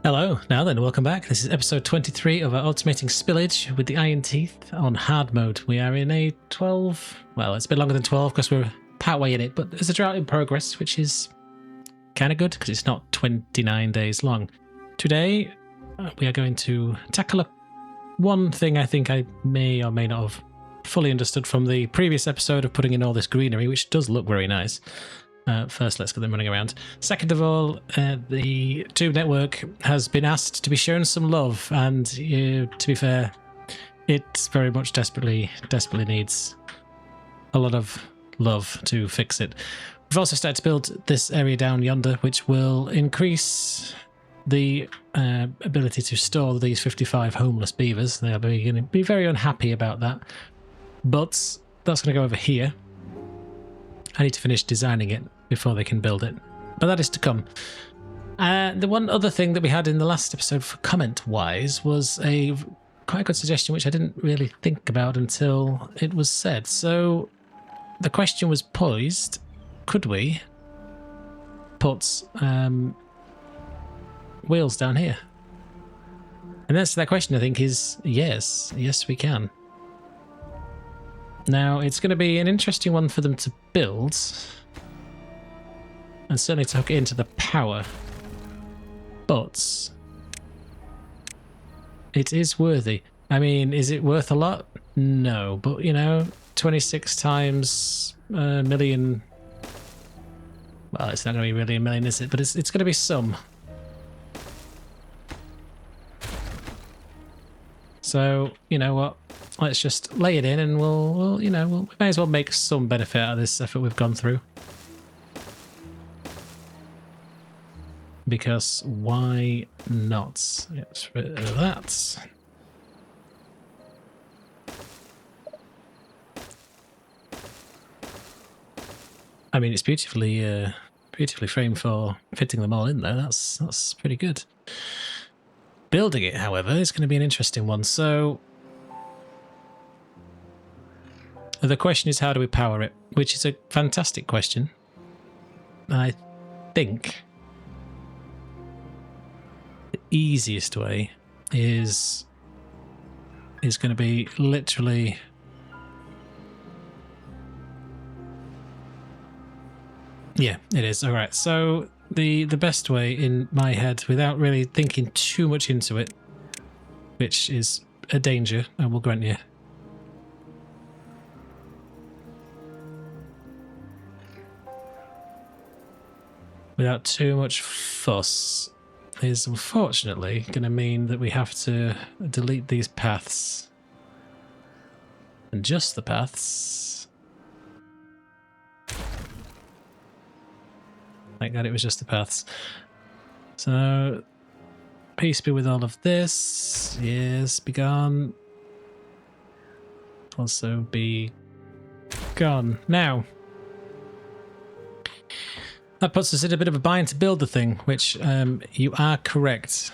Hello, now then, welcome back. This is episode 23 of our automating spillage with the iron teeth on hard mode. We are in a 12, well, it's a bit longer than 12 because we're partway in it, but there's a drought in progress, which is kind of good because it's not 29 days long. Today, we are going to tackle one thing I think I may or may not have fully understood from the previous episode of putting in all this greenery, which does look very nice. First, let's get them running around. Second of all, the Tube Network has been asked to be shown some love, and to be fair, it very much desperately needs a lot of love to fix it. We've also started to build this area down yonder, which will increase the ability to store these 55 homeless beavers. They'll be going to be very unhappy about that, but that's going to go over here. I need to finish designing it before they can build it, but that is to come. The one other thing that we had in the last episode for comment-wise was quite a good suggestion, which I didn't really think about until it was said. So the question was posed, could we put wheels down here? And the answer to that question, I think, is yes. Yes, we can. Now, it's going to be an interesting one for them to build, and certainly to hook it into the power, but it is worthy. I mean, is it worth a lot? No, but you know, 26 times a million, well, it's not going to be really a million, is it? But it's going to be some. So, you know what? Let's just lay it in, and we may as well make some benefit out of this effort we've gone through. Because why not? Get rid of that. I mean, it's beautifully framed for fitting them all in there. That's pretty good. Building it, however, is going to be an interesting one. So the question is, how do we power it? Which is a fantastic question. I think the easiest way is going to be literally yeah, it is. All right. So the best way in my head, without really thinking too much into it, which is a danger, I will grant you. Without too much fuss, is unfortunately going to mean that we have to delete these paths. And just the paths. Like that, it was just the paths. So, peace be with all of this. Yes, be gone. Also be gone. Now, that puts us in a bit of a bind to build the thing, which you are correct.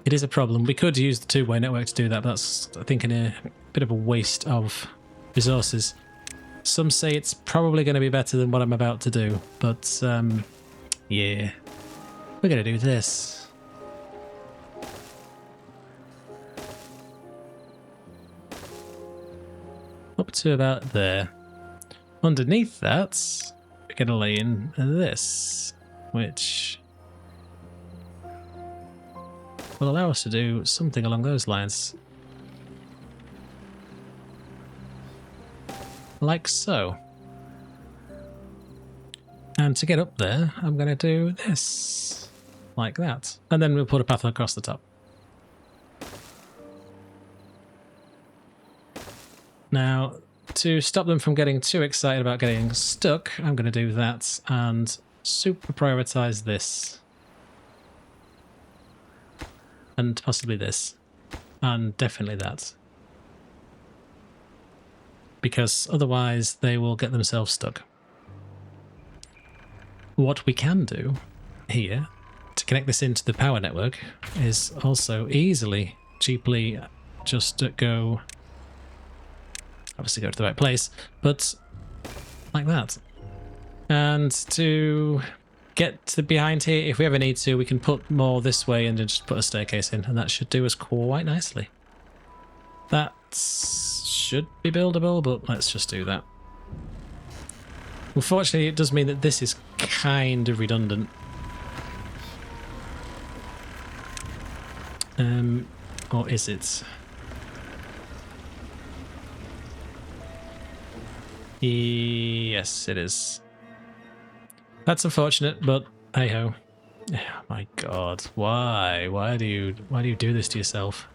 It is a problem. We could use the two-way network to do that, but that's, I think, a bit of a waste of resources. Some say it's probably going to be better than what I'm about to do, but yeah, we're going to do this. Up to about there. Underneath that, we're going to lay in this, which will allow us to do something along those lines. Like so. And to get up there, I'm going to do this. Like that. And then we'll put a path across the top. Now, to stop them from getting too excited about getting stuck, I'm going to do that and super prioritize this. And possibly this. And definitely that. Because otherwise they will get themselves stuck. What we can do here to connect this into the power network is also easily, cheaply just go, obviously go to the right place, but like that. And to get to behind here. If we ever need to, we can put more this way and then just put a staircase in, and that should do us quite nicely. That should be buildable, but let's just do that. Unfortunately, it does mean that this is kind of redundant. Or is it? Yes, it is. That's unfortunate, but hey ho. Oh my god, why? Why do you do this to yourself?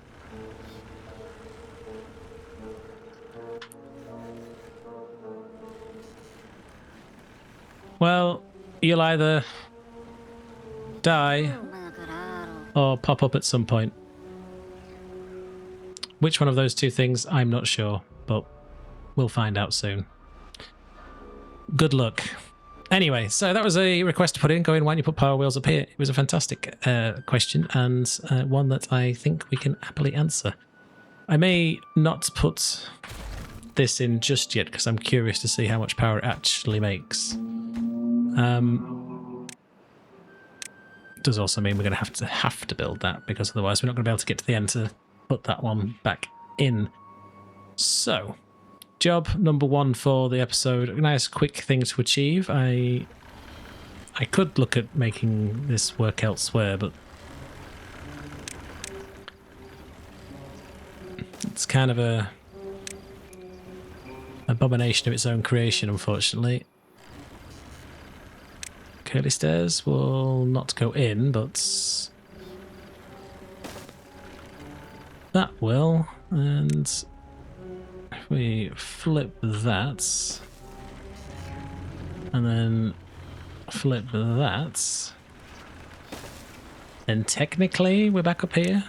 Well, you'll either die or pop up at some point. Which one of those two things, I'm not sure, but we'll find out soon. Good luck. Anyway, so that was a request to put in, going, why don't you put power wheels up here? It was a fantastic question, and one that I think we can happily answer. I may not put this in just yet, because I'm curious to see how much power it actually makes. Does also mean we're going to have to build that, because otherwise we're not going to be able to get to the end to put that one back in. So, job number 1 for the episode. A nice quick thing to achieve. I could look at making this work elsewhere, but it's kind of a abomination of its own creation, unfortunately. Curly stairs will not go in, but that will. And if we flip that, and then flip that, then technically we're back up here.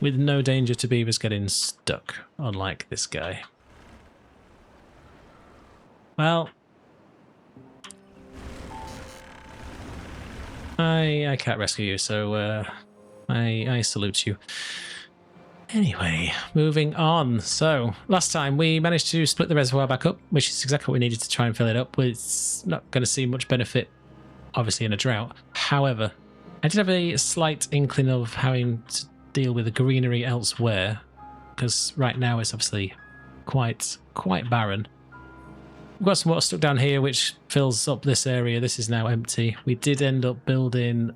With no danger to beavers getting stuck, unlike this guy. Well, I can't rescue you, so I salute you. Anyway, moving on. So, last time we managed to split the reservoir back up, which is exactly what we needed to try and fill it up. It's not going to see much benefit, obviously, in a drought. However, I did have a slight inkling of having to deal with the greenery elsewhere, because right now it's obviously quite barren. We've got some water stuck down here, which fills up this area. This is now empty. We did end up building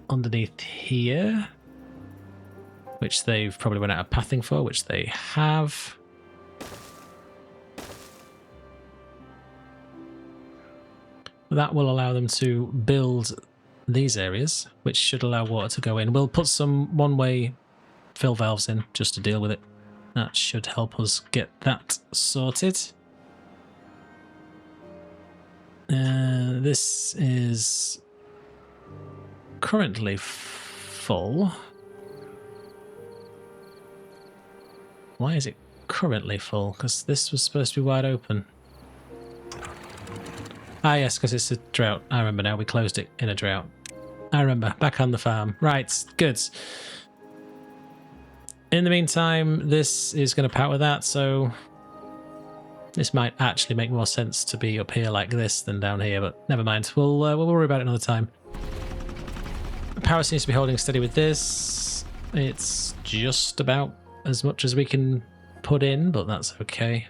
underneath here, which they've probably run out of pathing for, which they have. That will allow them to build these areas, which should allow water to go in. We'll put some one-way fill valves in just to deal with it. That should help us get that sorted. This is currently full. Why is it currently full? Because this was supposed to be wide open. Ah yes, because it's a drought. I remember now, we closed it in a drought. I remember, back on the farm. Right, good. In the meantime, this is going to power that, so this might actually make more sense to be up here like this than down here, but never mind. We'll worry about it another time. The power seems to be holding steady with this. It's just about as much as we can put in, but that's okay.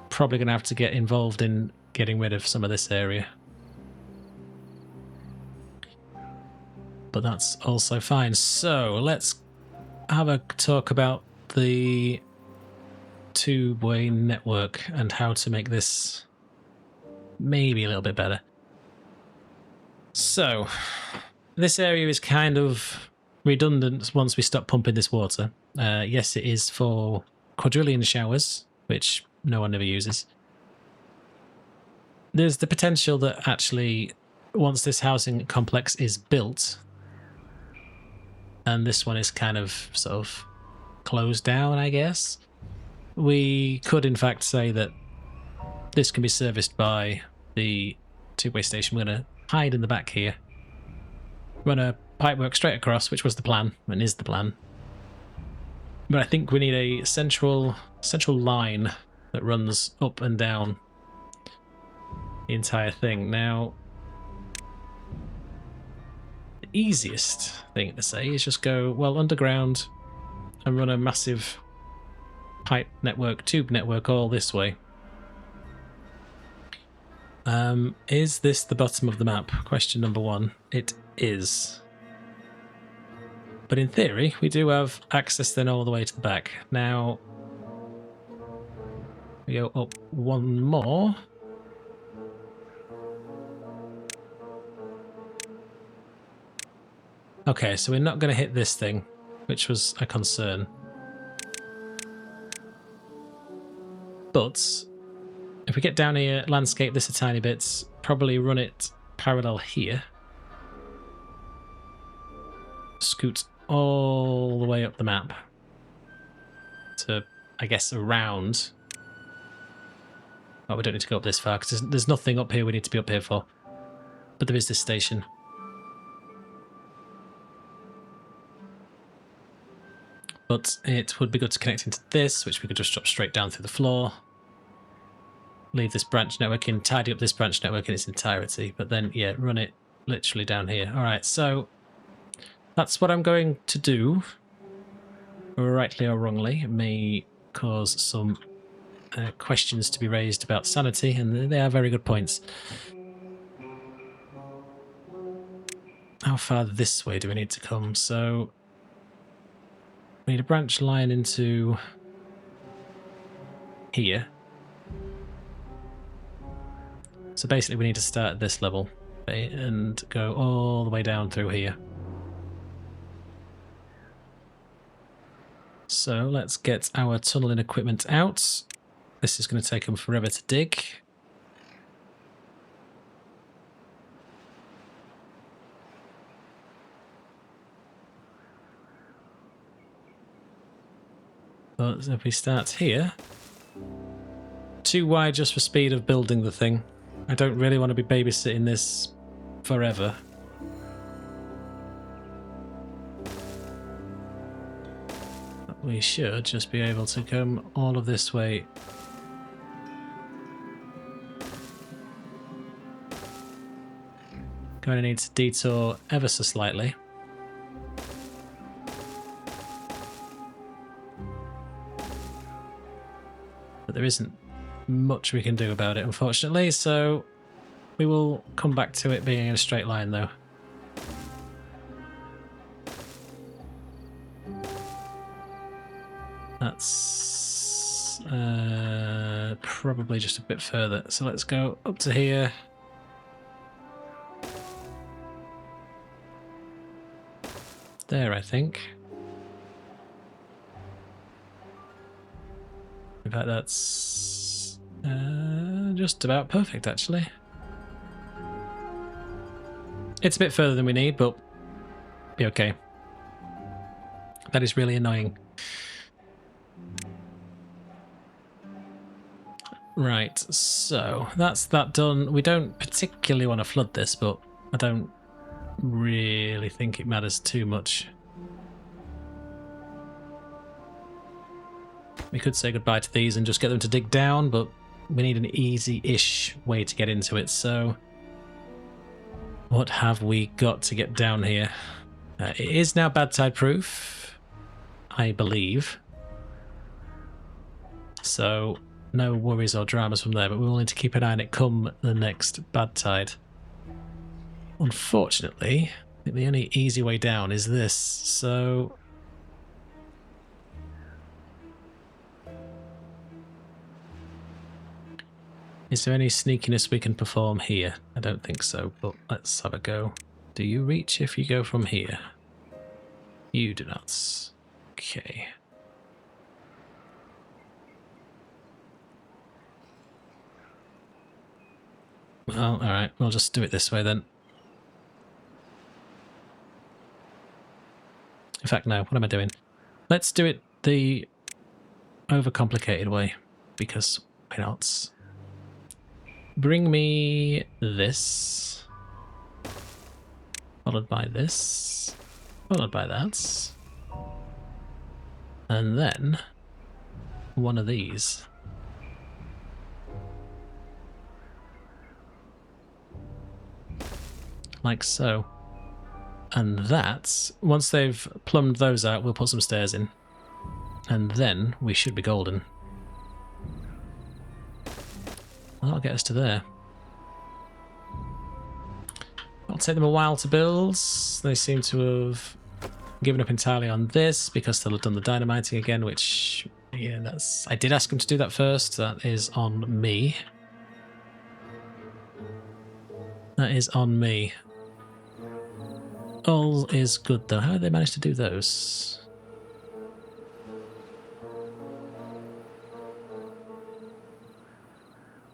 Probably going to have to get involved in getting rid of some of this area. But that's also fine. So let's have a talk about the two-way network and how to make this maybe a little bit better. So this area is kind of redundant once we stop pumping this water. Yes, it is for quadrillion showers, which no one ever uses. There's the potential that actually once this housing complex is built, and this one is kind of sort of closed down, I guess, we could in fact say that this can be serviced by the two-way station. We're going to hide in the back here, run a pipework straight across, which was the plan and is the plan. But I think we need a central line that runs up and down the entire thing. Now, the easiest thing to say is just go, well, underground and run a massive pipe network, tube network all this way. Is this the bottom of the map? Question number one. It is. But in theory, we do have access then all the way to the back. Now, we go up one more. Okay, so we're not going to hit this thing, which was a concern. But if we get down here, landscape this a tiny bit, probably run it parallel here. Scoot all the way up the map to, I guess, around. Oh, we don't need to go up this far because there's nothing up here we need to be up here for. But there is this station. But it would be good to connect into this, which we could just drop straight down through the floor. Leave this branch network in, tidy up this branch network in its entirety, but then, yeah, run it literally down here. All right, so that's what I'm going to do, rightly or wrongly. It may cause some questions to be raised about sanity, and they are very good points. How far this way do we need to come? So we need a branch line into here. So basically we need to start at this level and go all the way down through here. So let's get our tunneling equipment out. This is going to take them forever to dig. But if we start here, too wide just for speed of building the thing. I don't really want to be babysitting this forever. But we should just be able to come all of this way. Going to need to detour ever so slightly. But there isn't much we can do about it, unfortunately, so we will come back to it being in a straight line, though. That's probably just a bit further, so let's go up to here. There, I think. In fact, that's just about perfect, actually. It's a bit further than we need, but be okay. That is really annoying. Right, so that's that done. We don't particularly want to flood this, but I don't really think it matters too much. We could say goodbye to these and just get them to dig down, but we need an easy-ish way to get into it, so what have we got to get down here? It is now bad tide proof, I believe. So no worries or dramas from there, but we will need to keep an eye on it come the next bad tide. Unfortunately, I think the only easy way down is this, so is there any sneakiness we can perform here? I don't think so, but let's have a go. Do you reach if you go from here? You do not. Okay. Well, alright, we'll just do it this way then. In fact, no, what am I doing? Let's do it the overcomplicated way, because why not? Bring me this, followed by this, followed by that, and then one of these. like so. And that, once they've plumbed those out, we'll put some stairs in. And then we should be golden. That'll get us to there. It'll take them a while to build. They seem to have given up entirely on this because they'll have done the dynamiting again, which, yeah, that's... I did ask them to do that first. That is on me. That is on me. All is good, though. How did they manage to do those?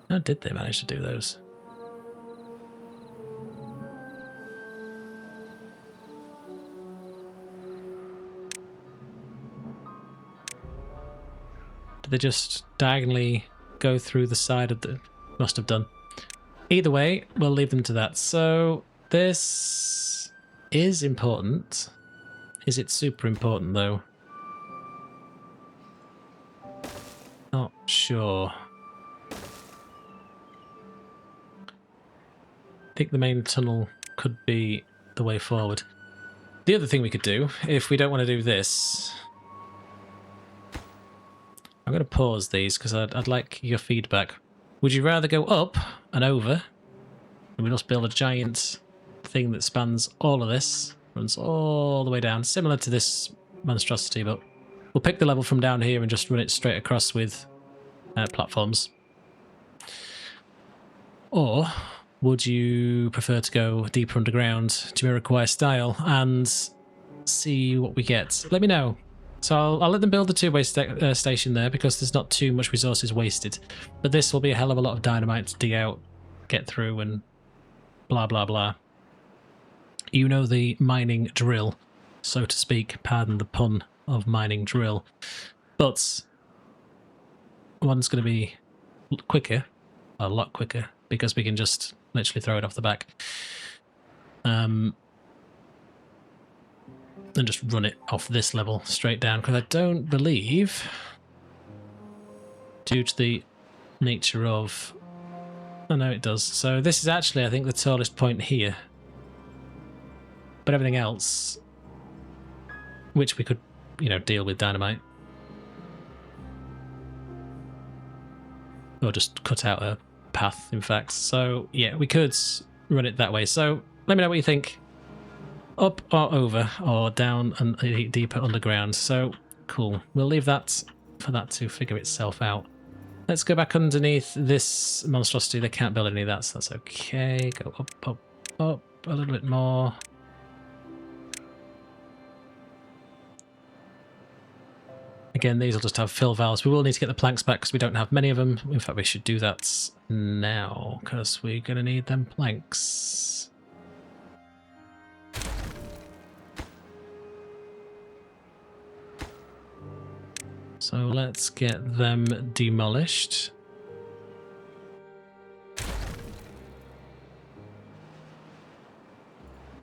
How did they manage to do those? Did they just diagonally go through the side of the... Must have done. Either way, we'll leave them to that. So this is important. Is it super important, though? Not sure. I think the main tunnel could be the way forward. The other thing we could do, if we don't want to do this... I'm going to pause these because I'd like your feedback. Would you rather go up and over, and we just build a giant thing that spans all of this, runs all the way down, similar to this monstrosity, but we'll pick the level from down here and just run it straight across with platforms? Or would you prefer to go deeper underground, Jamiroquai style, and see what we get? Let me know. So I'll let them build the two-way station there because there's not too much resources wasted. But this will be a hell of a lot of dynamite to dig out, get through, and blah, blah, blah. You know the mining drill, so to speak. Pardon the pun of mining drill. But one's going to be quicker, a lot quicker, because we can just literally throw it off the back. And just run it off this level straight down, because I don't believe, due to the nature of... Oh no, it does. So this is actually, I think, the tallest point here. But everything else, which we could, you know, deal with dynamite. Or just cut out a path, in fact. So yeah, we could run it that way. So let me know what you think. Up or over, or down and deeper underground. So, cool. We'll leave that for that to figure itself out. Let's go back underneath this monstrosity. They can't build any of that, so that's okay. Go up, up, up a little bit more. Again, these will just have fill valves. We will need to get the planks back because we don't have many of them. In fact, we should do that now because we're going to need them planks. So let's get them demolished.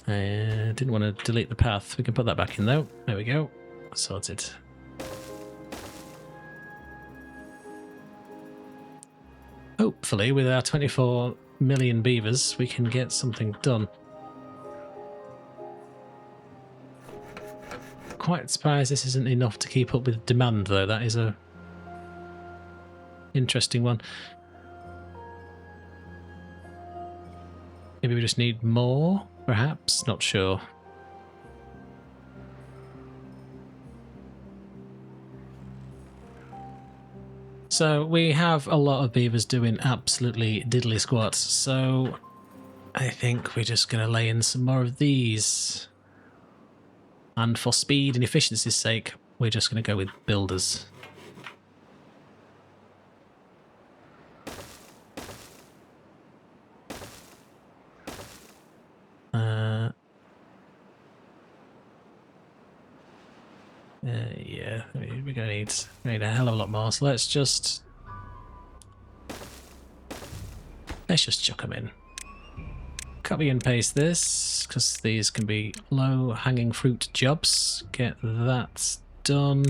I didn't want to delete the path. We can put that back in though. There we go. Sorted. Hopefully with our 24 million beavers we can get something done. Quite surprised this isn't enough to keep up with demand though. That is a interesting one. Maybe we just need more, perhaps? Not sure. So we have a lot of beavers doing absolutely diddly squats, so I think we're just going to lay in some more of these. And for speed and efficiency's sake, we're just going to go with builders. Yeah, we're going to need a hell of a lot more, so let's just chuck them in. Copy and paste this, because these can be low-hanging fruit jobs. Get that done.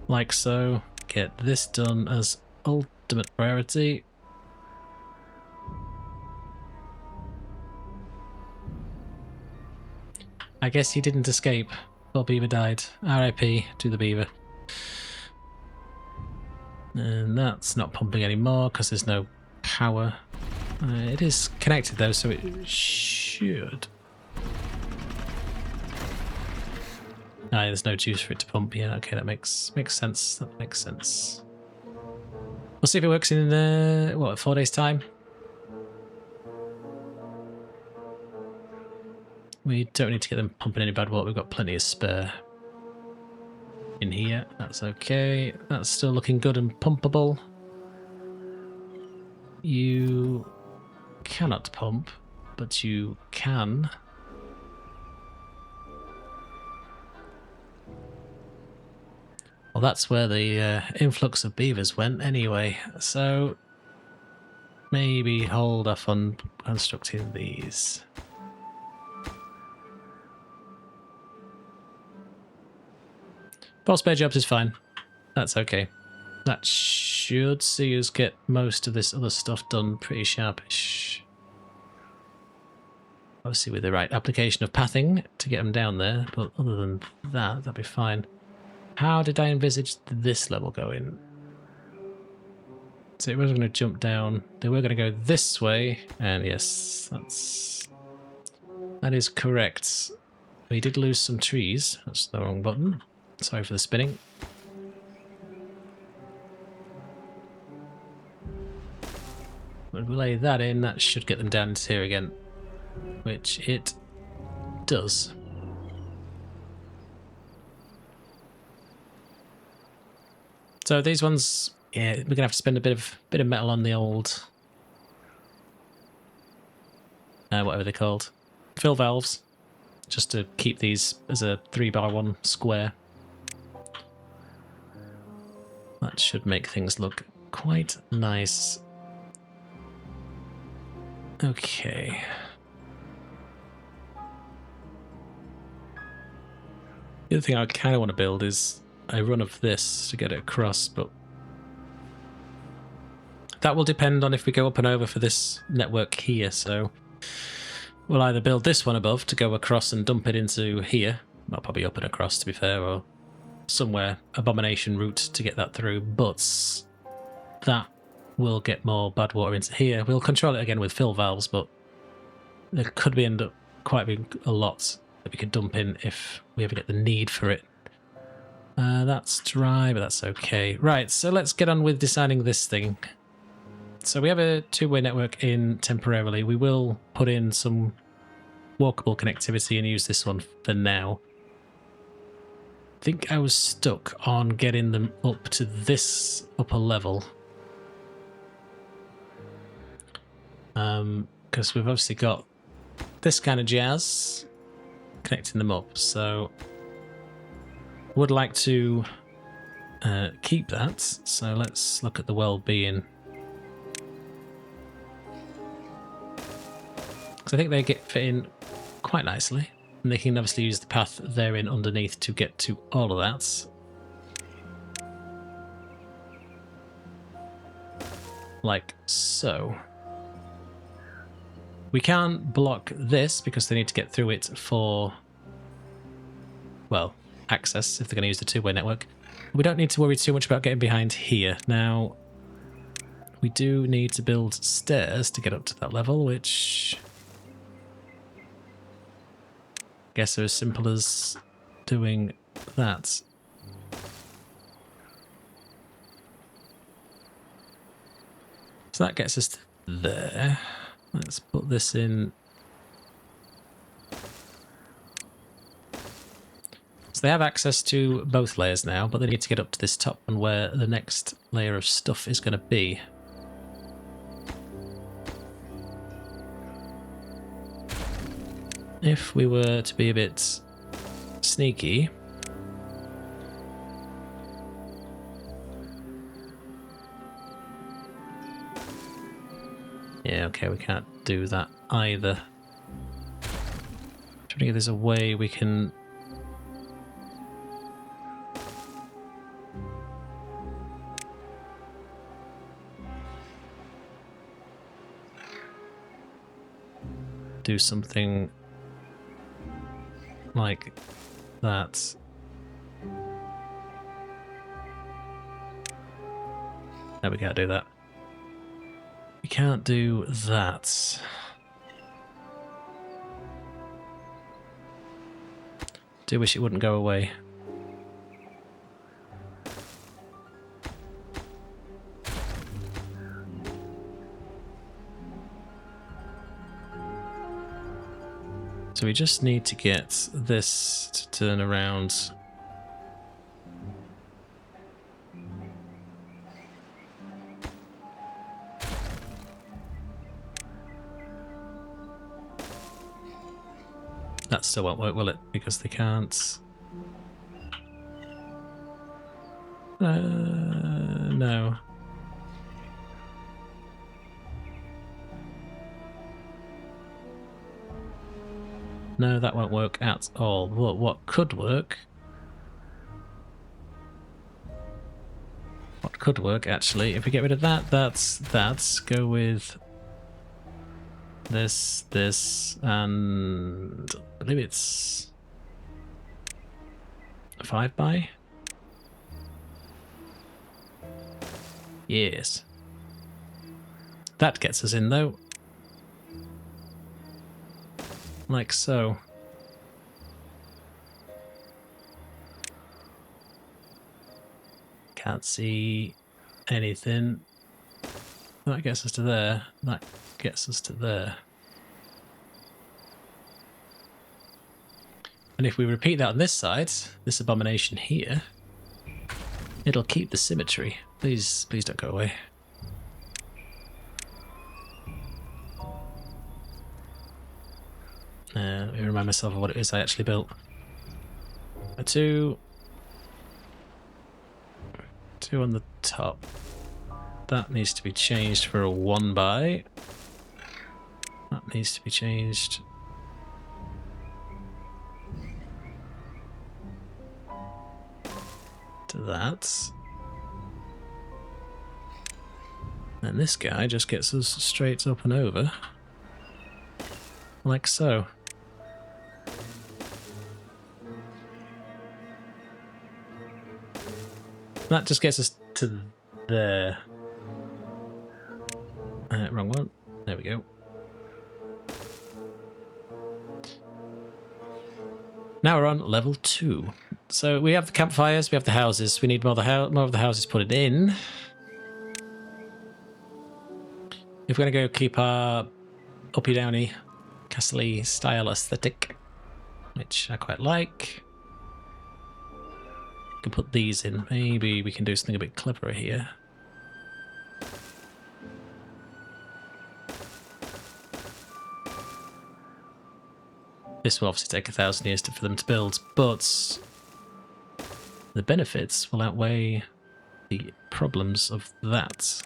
Like so. Get this done as ultimate priority. I guess he didn't escape. Poor beaver died. RIP to the beaver. And that's not pumping anymore because there's no power. It is connected though, so it should. There's no juice for it to pump. Yeah, okay, that makes sense. That makes sense. We'll see if it works in 4 days' time. We don't need to get them pumping any bad water. We've got plenty of spare in here. That's okay. That's still looking good and pumpable. You cannot pump, but you can. Well, that's where the influx of beavers went anyway. So maybe hold off on constructing these. Four spare jobs is fine. That's okay. That should see us get most of this other stuff done pretty sharpish. Obviously with the right application of pathing to get them down there, but other than that, that'd be fine. How did I envisage this level going? So it was going to jump down. They were going to go this way, and yes, that is correct. We did lose some trees. That's the wrong button. Sorry for the spinning. When we lay that in, that should get them down into here again, which it does. So these ones, yeah, we're gonna have to spend a bit of metal on the old, whatever they're called, fill valves, just to keep these as a 3x1 square. That should make things look quite nice. Okay. The other thing I kind of want to build is a run of this to get it across, but that will depend on if we go up and over for this network here, so we'll either build this one above to go across and dump it into here, well, probably up and across to be fair, or somewhere abomination route to get that through, but that will get more bad water into here. We'll control it again with fill valves, but there could be end up quite being a lot that we could dump in if we ever get the need for it. That's dry, but that's okay. Right, so let's get on with designing this thing. So we have a two-way network in temporarily. We will put in some walkable connectivity and use this one for now. I think I was stuck on getting them up to this upper level. Because we've obviously got this kind of jazz connecting them up, so would like to keep that. So let's look at the well-being. Because I think they get fit in quite nicely, and they can obviously use the path they're in underneath to get to all of that. Like so. We can't block this because they need to get through it for, well, access if they're going to use the two-way network. We don't need to worry too much about getting behind here. Now, we do need to build stairs to get up to that level, which I guess are as simple as doing that. So that gets us to there. Let's put this in. So they have access to both layers now, but they need to get up to this top one where the next layer of stuff is going to be. If we were to be a bit sneaky, yeah, okay, we can't do that either. I'm trying to think if there's a way we can do something like that. No, we can't do that. We can't do that. Do wish it wouldn't go away. So we just need to get this to turn around. That still won't work, will it? Because they can't. No. No, that won't work at all. What could work? What could work, actually, if we get rid of that, that's go with this, and I believe it's 5 by. Yes. That gets us in, though. Like so. Can't see anything. That gets us to there. That gets us to there. And if we repeat that on this side, this abomination here, it'll keep the symmetry. Please don't go away. Let me remind myself of what it is I actually built. A 2 on the top. That needs to be changed for a 1 by. That needs to be changed. To that. And this guy just gets us straight up and over. Like so. That just gets us to there. Wrong one. There we go. Now we're on level 2. So we have the campfires, we have the houses. We need more of the houses put in. If we're going to go keep our uppy-downy, castle-y style aesthetic, which I quite like, we can put these in. Maybe we can do something a bit cleverer here. This will obviously take 1,000 years for them to build, but the benefits will outweigh the problems of that.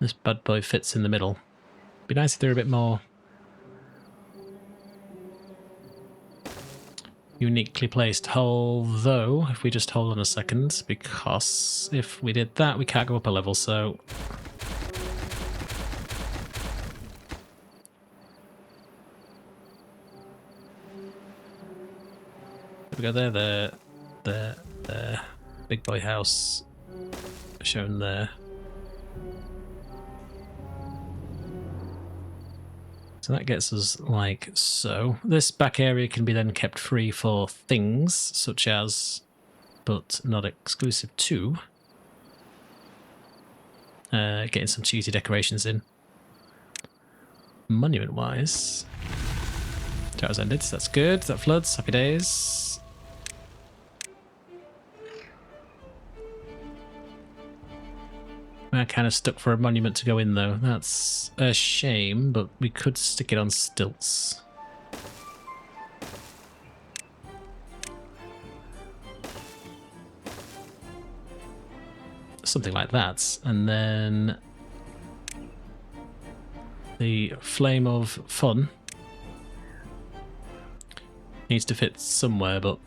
This bad boy fits in the middle. Be nice if they're a bit more uniquely placed, although if we just hold on a second, because if we did that we can't go up a level, so we go there, big boy house shown there. So that gets us like so. This back area can be then kept free for things such as, but not exclusive to, getting some cheesy decorations in. Monument-wise, drought has ended, so that's good. That floods, happy days. We're kind of stuck for a monument to go in though. That's a shame, but we could stick it on stilts. Something like that. And then the Flame of Fun needs to fit somewhere, but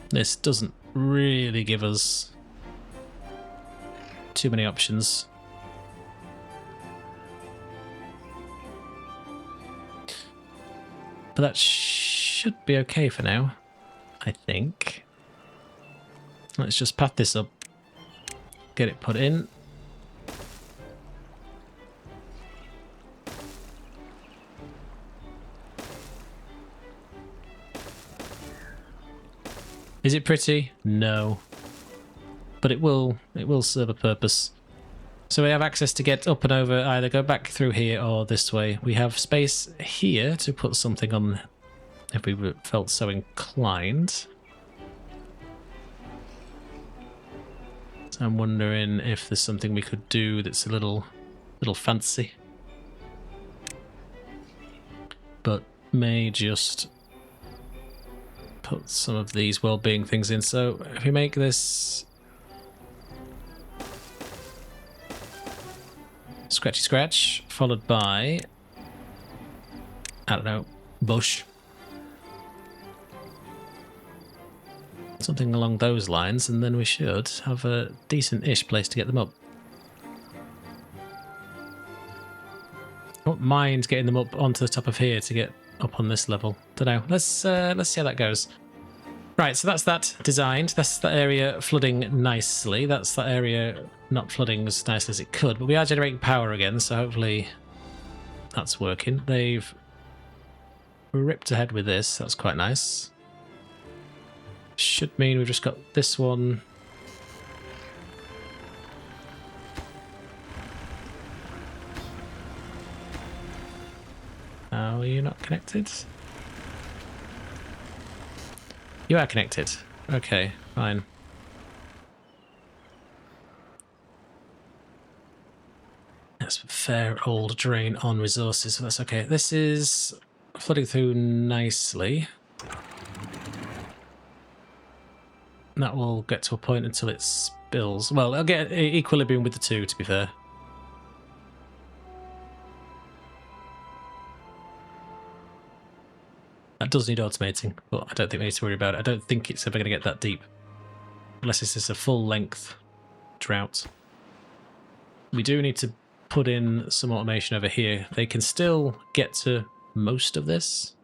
this doesn't really give us too many options. But that should be okay for now, I think. Let's just path this up. Get it put in. Is it pretty? No. But it will serve a purpose. So we have access to get up and over, either go back through here or this way. We have space here to put something on if we felt so inclined. So I'm wondering if there's something we could do that's a little fancy. But may just put some of these well-being things in. So if we make this scratchy scratch, followed by, I don't know, bush. Something along those lines, and then we should have a decent-ish place to get them up. I don't mind getting them up onto the top of here to get up on this level. Don't know. Let's see how that goes. Right, so that's that designed. That's that area flooding nicely. That's that area not flooding as nicely as it could. But we are generating power again, so hopefully that's working. They've ripped ahead with this. That's quite nice. Should mean we've just got this one. How are you not connected? You are connected. Okay, fine. That's a fair old drain on resources, so that's okay. This is flooding through nicely. That will get to a point until it spills. Well, I'll get equilibrium with the two, to be fair. That does need automating, but I don't think we need to worry about it. I don't think it's ever going to get that deep. Unless it's just a full-length drought. We do need to put in some automation over here. They can still get to most of this.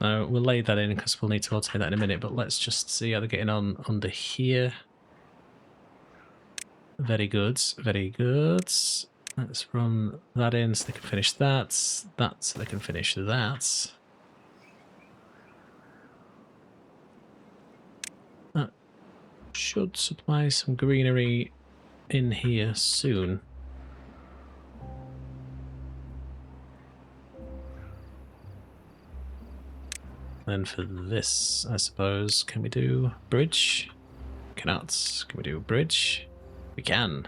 So we'll lay that in because we'll need to automate that in a minute, but let's just see how they're getting on under here. Very good, very good. Let's run that in so they can finish that so they can finish that. That should supply some greenery in here soon. Then for this, I suppose, can we do bridge? Cannot. Can we do bridge? We can.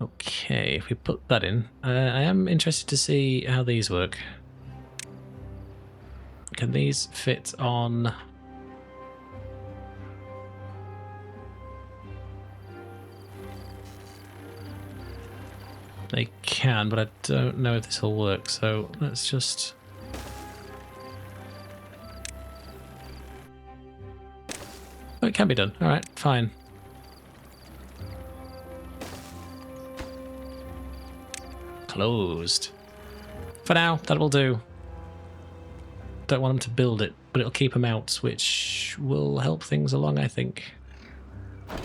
Okay, if we put that in, I am interested to see how these work. Can these fit on? They can, but I don't know if this will work, so let's just... Oh, it can be done. Alright, fine. Closed. For now, that will do. Don't want them to build it, but it'll keep them out, which will help things along, I think. I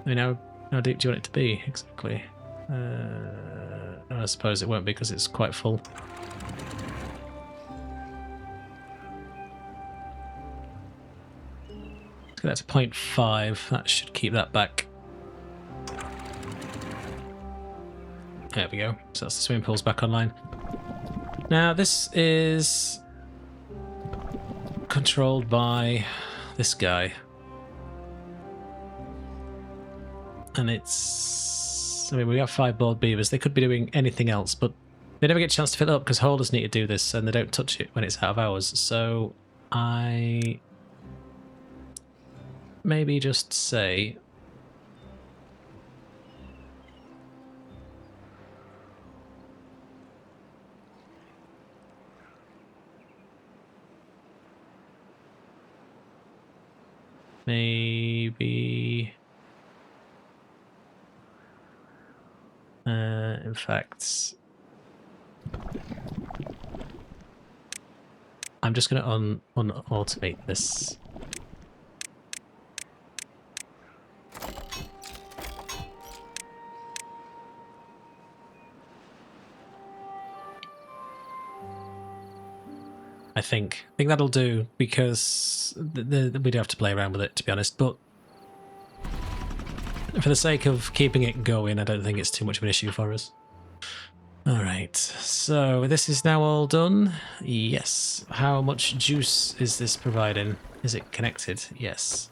mean, how deep do you want it to be, exactly? I suppose it won't be because it's quite full. Let's get that to 0.5. That should keep that back. There we go. So that's the swimming pool's back online. Now this is controlled by this guy. And it's... I mean, we have 5 board beavers. They could be doing anything else, but they never get a chance to fill it up because holders need to do this and they don't touch it when it's out of hours. So I... maybe just say... maybe... In fact, I'm just going to un-automate this. I think that'll do, because we do have to play around with it, to be honest, but for the sake of keeping it going, I don't think it's too much of an issue for us. Alright, so this is now all done. Yes. How much juice is this providing? Is it connected? Yes.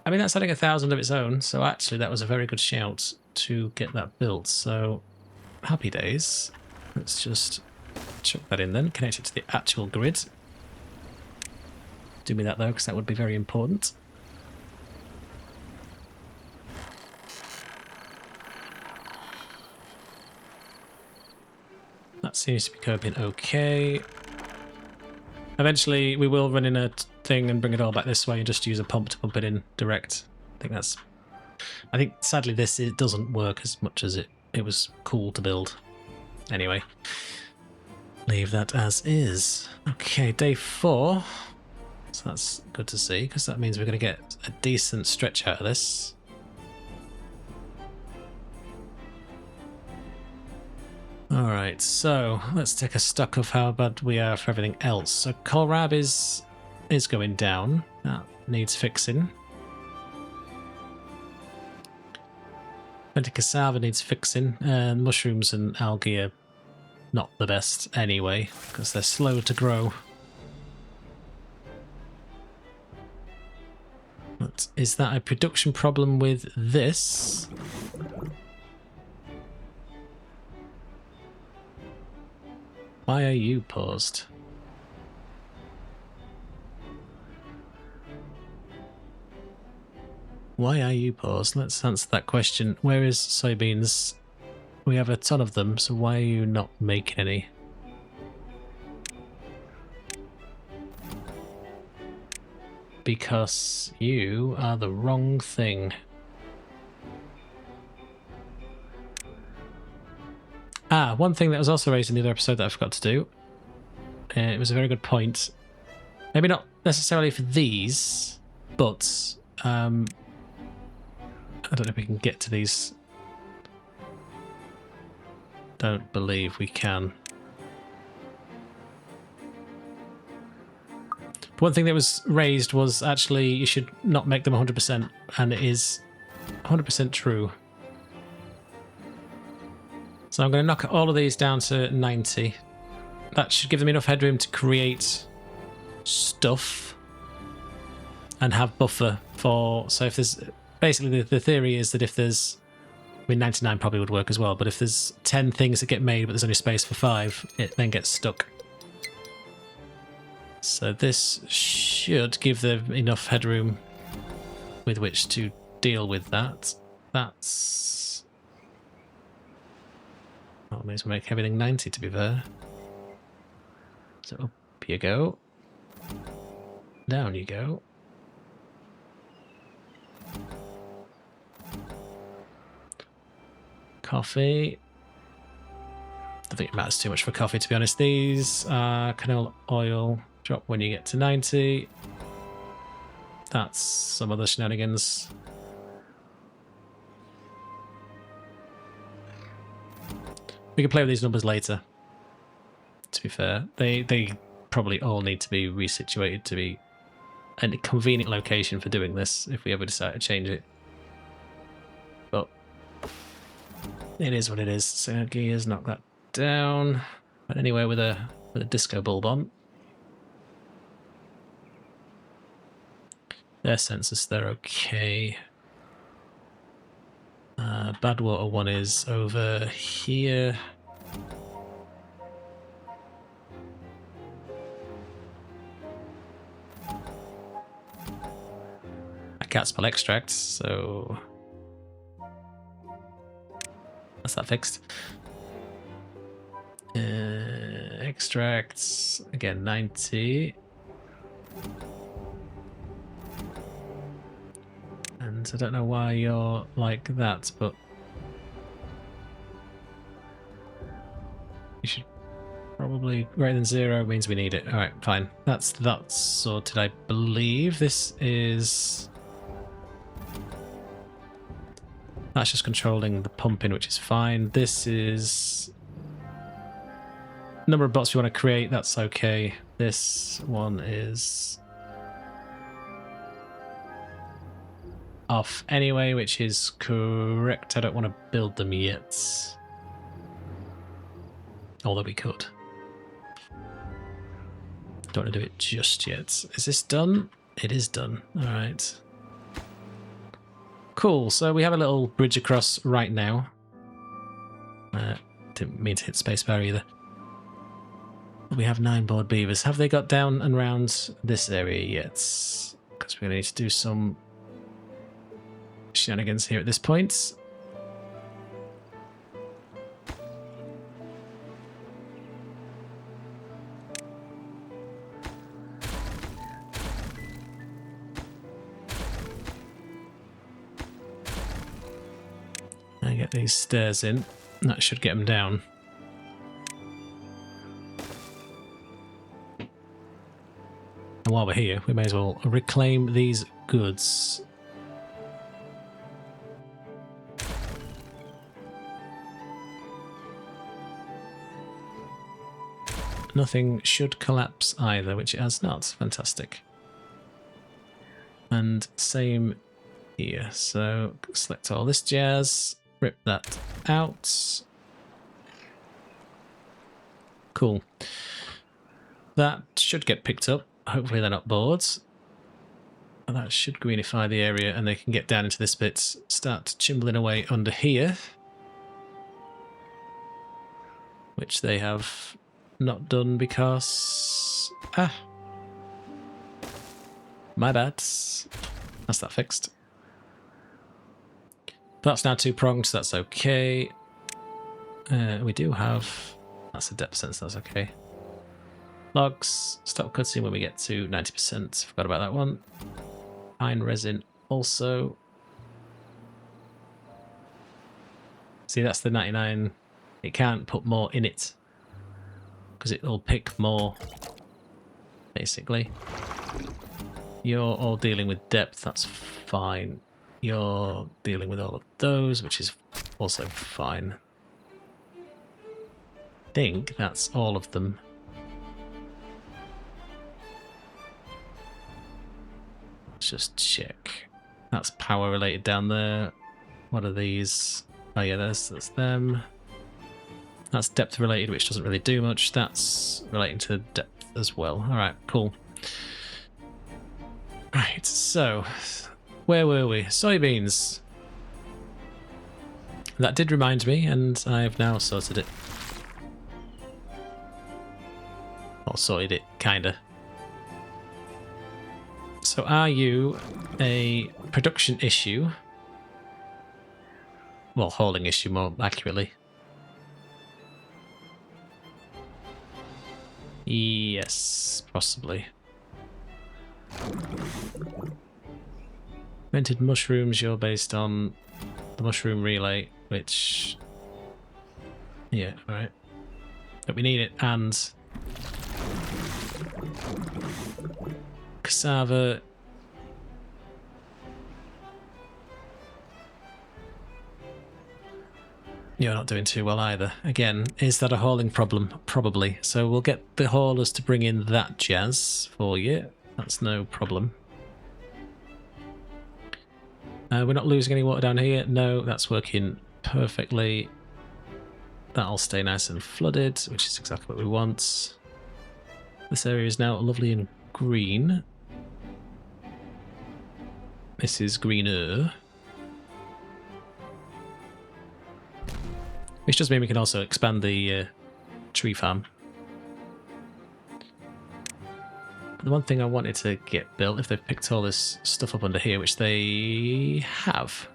I mean, that's adding 1,000 of its own, so actually that was a very good shout to get that built, so happy days. Let's just chuck that in then, connect it to the actual grid. Do me that though, because that would be very important. That seems to be coping okay. Eventually we will run in a thing and bring it all back this way and just use a pump to pump it in direct. I think sadly it doesn't work as much as it was cool to build. Anyway, leave that as is. Okay, day 4. So that's good to see, because that means we're going to get a decent stretch out of this. Alright, so let's take a stock of how bad we are for everything else. So kohlrabi is going down. That needs fixing. Cassava needs fixing, and mushrooms and algae are not the best anyway, because they're slow to grow. But is that a production problem with this? Why are you paused? Why are you paused? Let's answer that question. Where is soybeans? We have a ton of them, so why are you not making any? Because you are the wrong thing. Ah, one thing that was also raised in the other episode that I forgot to do. It was a very good point. Maybe not necessarily for these, but I don't know if we can get to these. Don't believe we can. But one thing that was raised was actually you should not make them 100%, and it is 100% true. So I'm going to knock all of these down to 90. That should give them enough headroom to create stuff and have buffer for... So if there's... Basically, the theory is that if there's... I mean, 99 probably would work as well, but if there's 10 things that get made but there's only space for 5, it then gets stuck. So this should give them enough headroom with which to deal with that. That's... Well, may as well make everything 90 to be fair. So up you go. Down you go. Coffee. I think it matters too much for coffee, to be honest. These are canola oil. Drop when you get to 90. That's some other shenanigans. We can play with these numbers later, to be fair. They probably all need to be resituated to be a convenient location for doing this if we ever decide to change it. But it is what it is. So gears, knock that down. But anyway, with a disco bulb on. Their sensors, they're okay. Badwater one is over here. I can't spell extract, so that's that fixed. Extracts, again 90. And I don't know why you're like that, but should probably greater than 0 means we need it. All right, fine. That's sorted, I believe. This is... That's just controlling the pumping, which is fine. This is... Number of bots we want to create, that's okay. This one is... off anyway, which is correct. I don't want to build them yet. Although we could. Don't want to do it just yet. Is this done? It is done. Alright. Cool, so we have a little bridge across right now. Didn't mean to hit spacebar either. We have 9 board beavers. Have they got down and around this area yet? Because we're going to need to do some shenanigans here at this point. I get these stairs in. That should get them down. And while we're here, we may as well reclaim these goods. Nothing should collapse either, which it has not. Fantastic. And same here. So select all this jazz, rip that out. Cool. That should get picked up. Hopefully they're not bored. And that should greenify the area and they can get down into this bit, start chimbling away under here. Which they have not done because... my bad. That's that fixed. That's now 2-pronged, so that's okay. We do have... That's a depth sense, that's okay. Logs, stop cutscene when we get to 90%. Forgot about that one. Pine resin also. See, that's the 99. It can't put more in it. Because it'll pick more, basically. You're all dealing with depth, that's fine. You're dealing with all of those, which is also fine. I think that's all of them. Let's just check. That's power related down there. What are these? Oh yeah, that's them. That's depth related, which doesn't really do much. That's relating to depth as well. Alright, cool. Right, so where were we? Soybeans. That did remind me, and I've now sorted it. Or sorted it, kinda. So are you a production issue? Well, hauling issue more accurately. Yes, possibly. Rented mushrooms, you're based on the mushroom relay, which... Yeah, alright. But we need it, and... Cassava... You're not doing too well either. Again, is that a hauling problem? Probably. So we'll get the haulers to bring in that jazz for you. That's no problem. We're not losing any water down here. No, that's working perfectly. That'll stay nice and flooded, which is exactly what we want. This area is now lovely and green. This is greener. Which does mean we can also expand the tree farm. But the one thing I wanted to get built, if they've picked all this stuff up under here, which they have.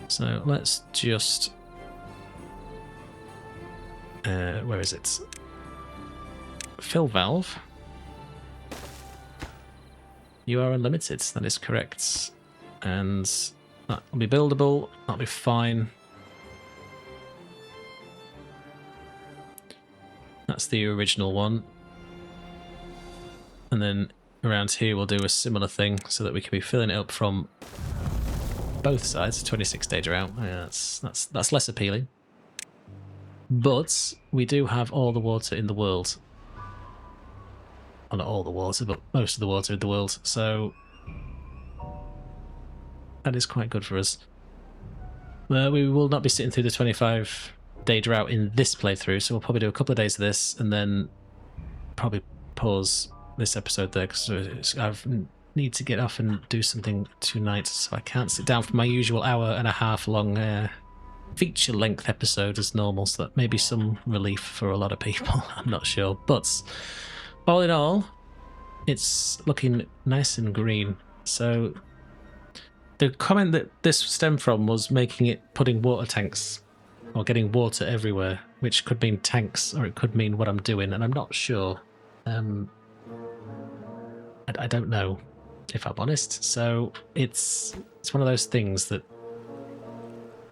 So let's just... where is it? Fill valve. You are unlimited, that is correct. And... that'll be buildable, that'll be fine. That's the original one. And then around here we'll do a similar thing so that we can be filling it up from both sides. 26-day drought. Yeah, that's less appealing. But we do have all the water in the world. Well, not all the water, but most of the water in the world. So that is quite good for us. We will not be sitting through the 25-day drought in this playthrough, so we'll probably do a couple of days of this and then probably pause this episode there because I need to get off and do something tonight, so I can't sit down for my usual hour-and-a-half long feature-length episode as normal, so that may be some relief for a lot of people. I'm not sure. But all in all, it's looking nice and green. So the comment that this stemmed from was putting water tanks or getting water everywhere, which could mean tanks or it could mean what I'm doing, and I'm not sure. I don't know, if I'm honest. So it's one of those things that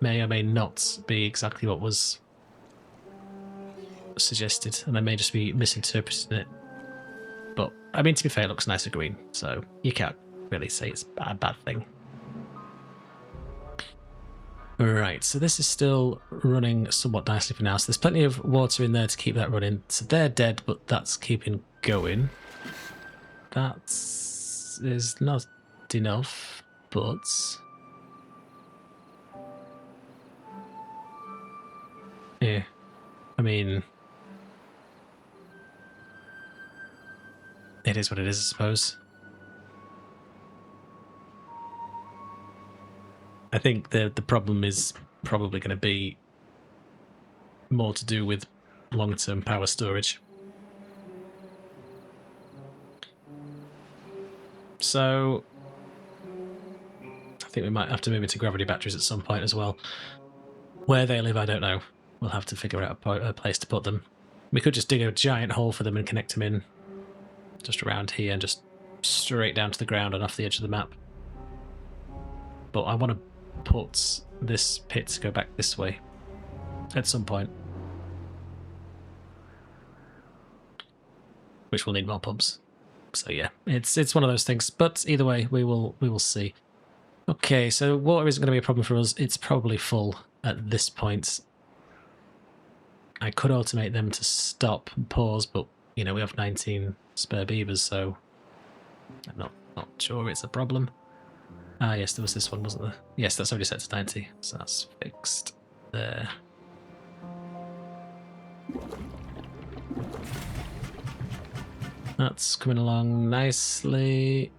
may or may not be exactly what was suggested, and I may just be misinterpreting it. But I mean, to be fair, it looks nice and green, so you can't really say it's a bad thing. Right, so this is still running somewhat nicely for now. So there's plenty of water in there to keep that running. So they're dead, but that's keeping going. That is not enough, but yeah, I mean, it is what it is, I suppose. I think the problem is probably going to be more to do with long-term power storage. So I think we might have to move into gravity batteries at some point as well. Where they live, I don't know. We'll have to figure out a place to put them. We could just dig a giant hole for them and connect them in just around here and just straight down to the ground and off the edge of the map. But I want to put this pit to go back this way at some point, which will need more pumps. So yeah, it's one of those things. But either way, we will see. Okay, so water isn't going to be a problem for us. It's probably full at this point. I could automate them to stop and pause, but you know we have 19 spare beavers, so I'm not sure it's a problem. Ah, yes, there was this one, wasn't there? Yes, that's already set to 90, so that's fixed there. That's coming along nicely.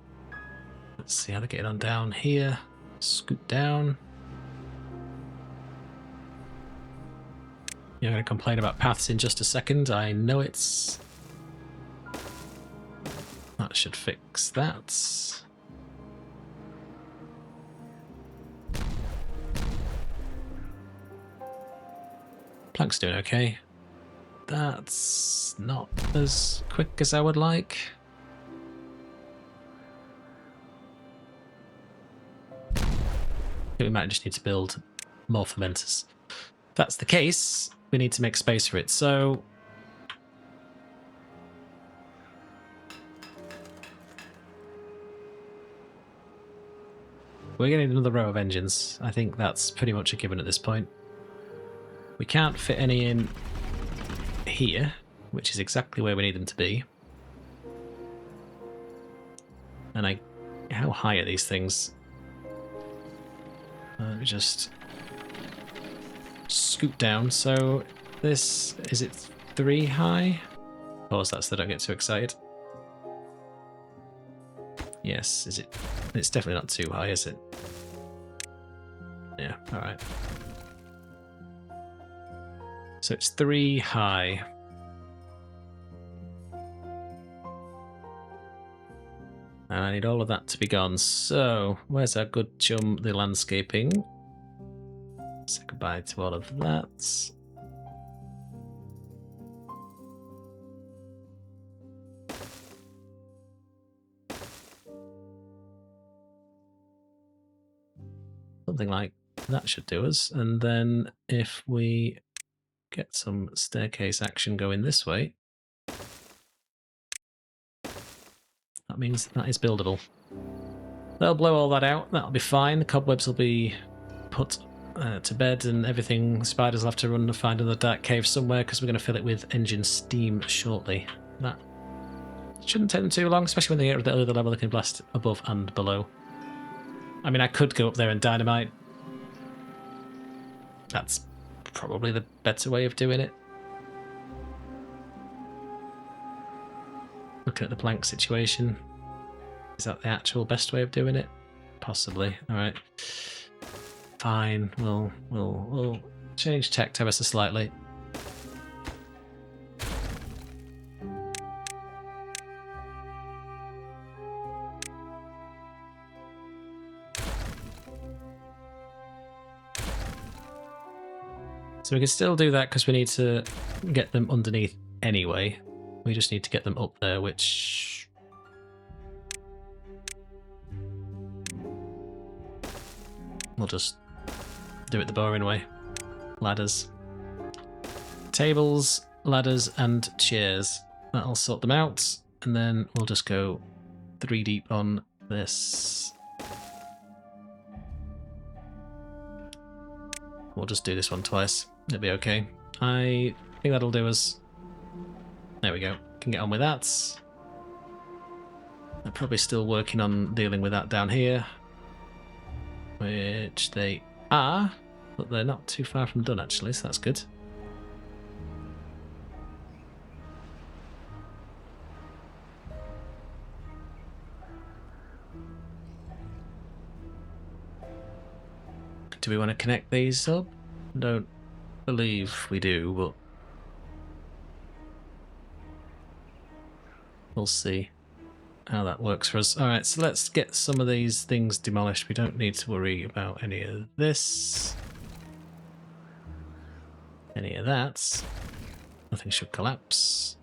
Let's see how they're getting on down here. Scoot down. You're going to complain about paths in just a second. I know it's... That should fix that. Plank's doing okay. That's not as quick as I would like. I think we might just need to build more fermenters. If that's the case, we need to make space for it. So we're going to need another row of engines. I think that's pretty much a given at this point. We can't fit any in here, which is exactly where we need them to be. And how high are these things? Let me just scoot down. So this, is it 3 high? Pause that so they don't get too excited. Yes, is it? It's definitely not too high, is it? Yeah, alright. So it's 3 high. And I need all of that to be gone. So, where's our good chum, the landscaping? Say goodbye to all of that. Something like that should do us. And then if we get some staircase action going this way. That means that is buildable. They'll blow all that out. That'll be fine. The cobwebs will be put to bed and everything. Spiders will have to run and find another dark cave somewhere because we're going to fill it with engine steam shortly. That shouldn't take them too long, especially when they get to the other level. They can blast above and below. I mean, I could go up there and dynamite. That's probably the better way of doing it. Looking at the plank situation. Is that the actual best way of doing it? Possibly. Alright. Fine. We'll change tech ever so slightly. So we can still do that because we need to get them underneath anyway. We just need to get them up there, which... we'll just do it the boring way. Ladders. Tables, ladders, and chairs. That'll sort them out. And then we'll just go 3 deep on this. We'll just do this one twice. It'll be okay. I think that'll do us. There we go. Can get on with that. They're probably still working on dealing with that down here. Which they are, but they're not too far from done actually, so that's good. Do we want to connect these up? Don't believe we do, but we'll see how that works for us. Alright, so let's get some of these things demolished. We don't need to worry about any of this. Any of that. Nothing should collapse.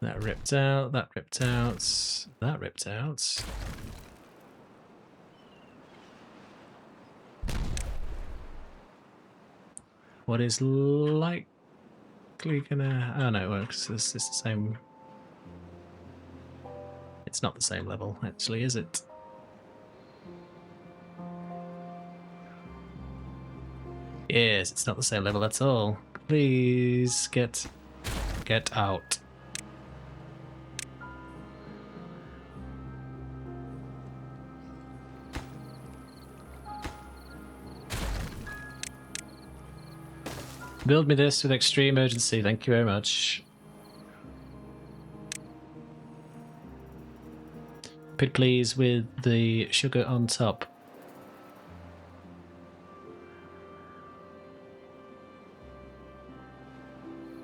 That ripped out, that ripped out, that ripped out. What is likely gonna... oh no, it works. It's the same... it's not the same level, actually, is it? Yes, it's not the same level at all. Please get out. Build me this with extreme urgency, thank you very much. Pretty please with the sugar on top.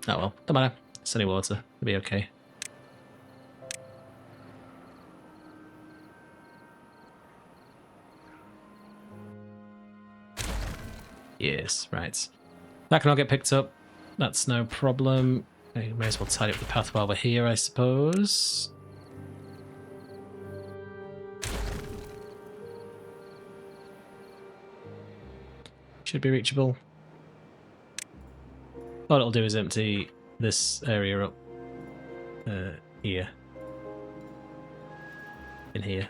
Oh well, don't matter. It's only water. It'll be okay. Yes, right. That can all get picked up. That's no problem. We may as well tidy up the path while we're here, I suppose. Should be reachable. All it'll do is empty this area up here. In here.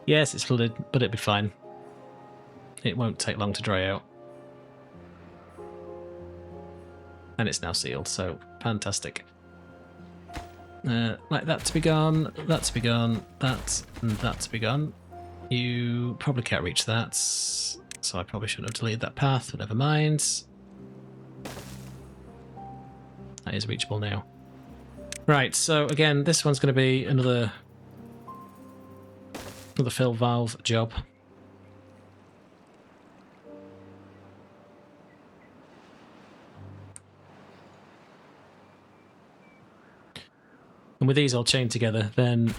Yes, it's flooded, but it'll be fine. It won't take long to dry out. And it's now sealed, so fantastic. Like that to be gone, that to be gone, that and that to be gone. You probably can't reach that, so I probably shouldn't have deleted that path, but never mind. That is reachable now. Right, so again, this one's going to be another fill valve job. And with these all chained together, then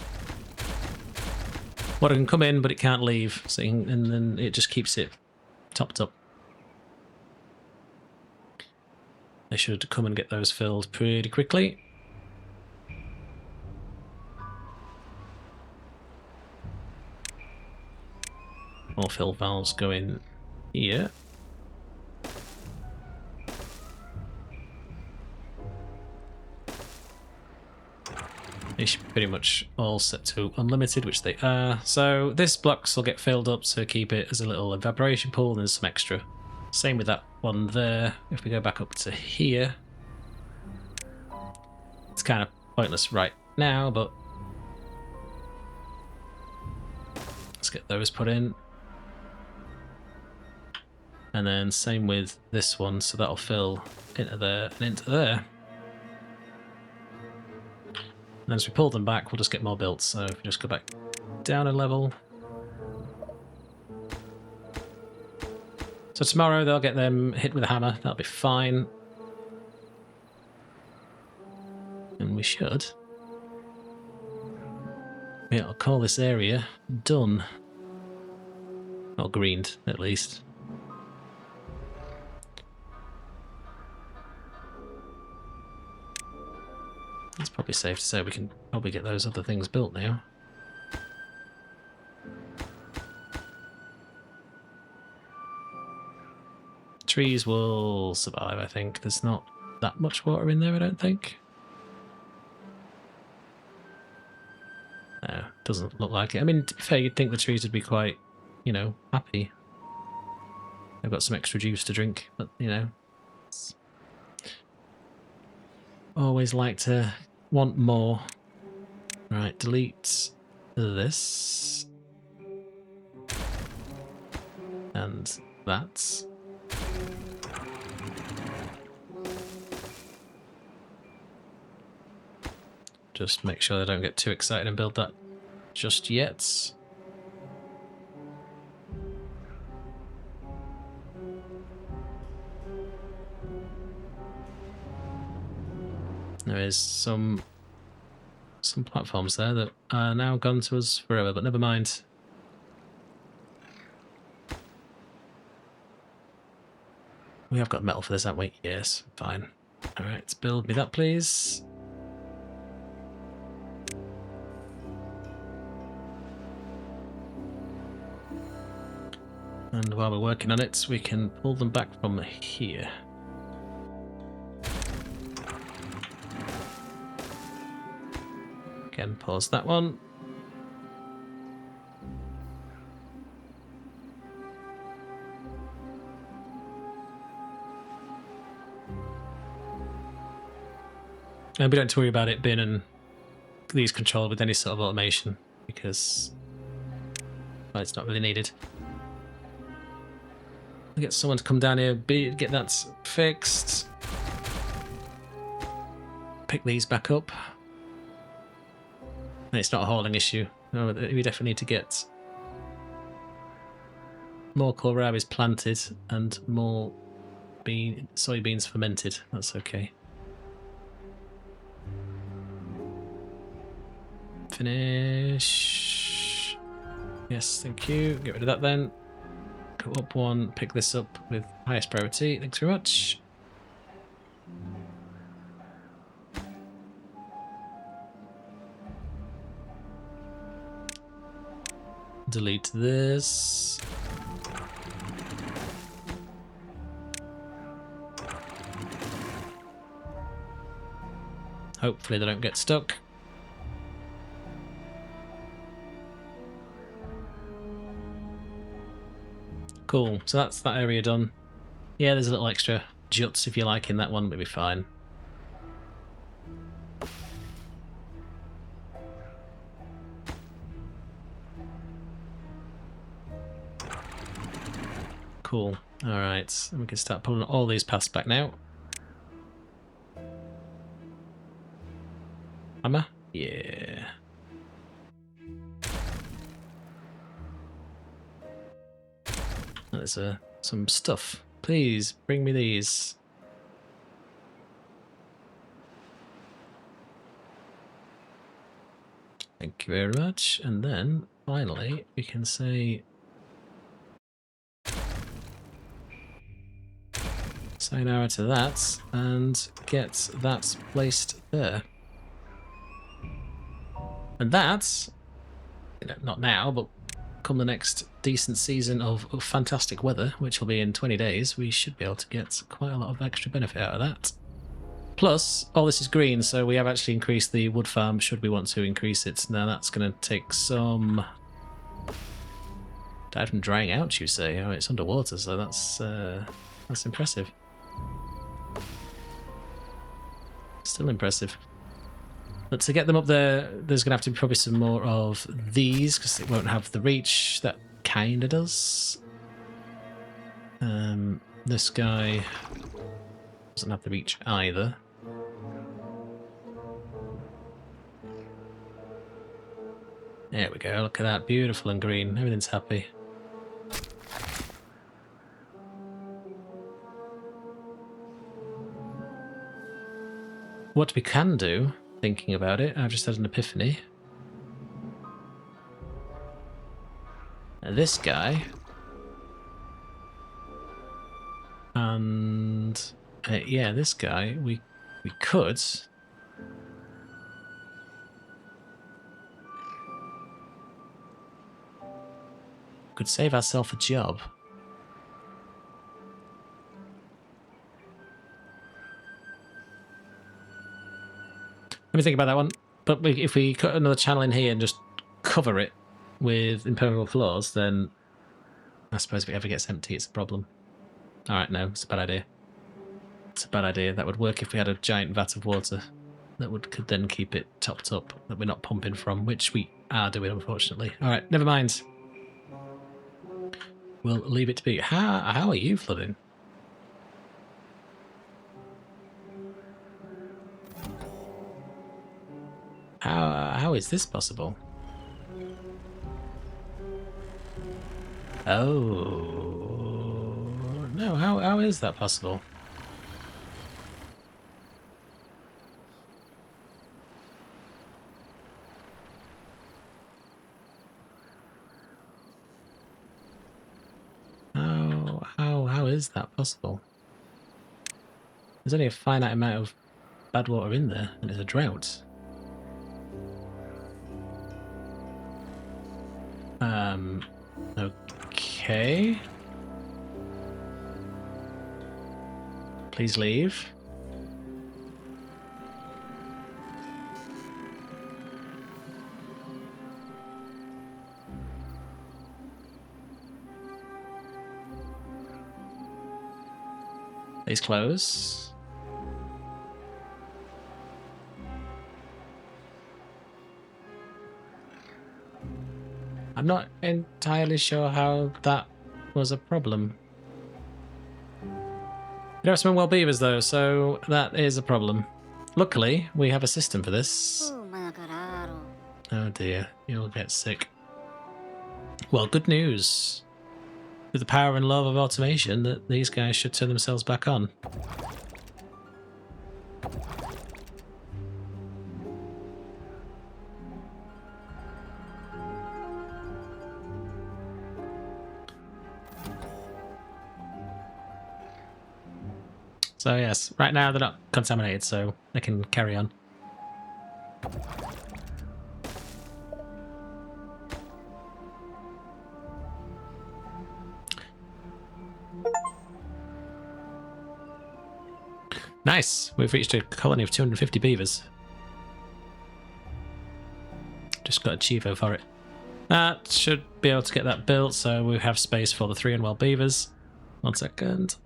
water can come in, but it can't leave. So and then it just keeps it topped up. They should come and get those filled pretty quickly. More fill valves go in here. They should be pretty much all set to unlimited, which they are. So this blocks will get filled up to keep it as a little evaporation pool, and there's some extra. Same with that one there. If we go back up to here, it's kind of pointless right now, but let's get those put in. And then same with this one, so that'll fill into there and into there. And as we pull them back, we'll just get more built. So if we just go back down a level. So tomorrow they'll get them hit with a hammer. That'll be fine. And we should. Yeah, I'll call this area done. Or greened, at least. It's probably safe to say we can probably get those other things built now. Trees will survive, I think. There's not that much water in there, I don't think. No, doesn't look like it. I mean, to be fair, you'd think the trees would be quite, you know, happy. They've got some extra juice to drink, but, you know, always like to want more. Right, delete this. And that. Just make sure they don't get too excited and build that just yet. There is some platforms there that are now gone to us forever, but never mind. We have got metal for this, haven't we? Yes, fine. Alright, build me that, please. And while we're working on it, we can pull them back from here. Again, pause that one. And we don't have to worry about it being these controlled with any sort of automation, because well, it's not really needed. I'll get someone to come down here, get that fixed. Pick these back up. And it's not a hauling issue. No, we definitely need to get more kohlrabi's planted and more soybeans fermented. That's okay. Finish. Yes, thank you. Get rid of that then. Go up one, pick this up with highest priority. Thanks very much. Delete this. Hopefully they don't get stuck. Cool, so that's that area done. Yeah, there's a little extra juts if you like in that one, but it'll be fine. Cool. Alright, and we can start pulling all these paths back now. Hammer? Yeah. There's some stuff. Please, bring me these. Thank you very much. And then, finally, we can say... sayonara to that, and get that placed there. And that, you know, not now, but come the next decent season of fantastic weather, which will be in 20 days, we should be able to get quite a lot of extra benefit out of that. Plus, all this is green, so we have actually increased the wood farm should we want to increase it. Now that's going to take some... Died from drying out, you say? Oh, it's underwater, so that's impressive. Still impressive. But to get them up there, there's going to have to be probably some more of these, because it won't have the reach. That kind of does. This guy doesn't have the reach either. There we go, look at that, beautiful and green, everything's happy. What we can do, thinking about it, I've just had an epiphany. This guy, and yeah, this guy, we could. Could save ourselves a job. Let me think about that one. But if we cut another channel in here and just cover it with impermeable floors, then I suppose if it ever gets empty, it's a problem. Alright, no, it's a bad idea. It's a bad idea. That would work if we had a giant vat of water that could then keep it topped up, that we're not pumping from, which we are doing, unfortunately. Alright, never mind. We'll leave it to be. How are you flooding? How is this possible? Oh no! How is that possible? How is that possible? There's only a finite amount of bad water in there, and it's a drought. Okay. Please leave. Please close. I'm not entirely sure how that was a problem. We don't have some well beavers though, so that is a problem. Luckily, we have a system for this. Oh dear, you'll get sick. Well, good news. With the power and love of automation, that these guys should turn themselves back on. So yes, right now they're not contaminated, so they can carry on. Nice! We've reached a colony of 250 beavers. Just got a Chivo for it. That should be able to get that built, so we have space for the 3 unwell beavers. 1 second.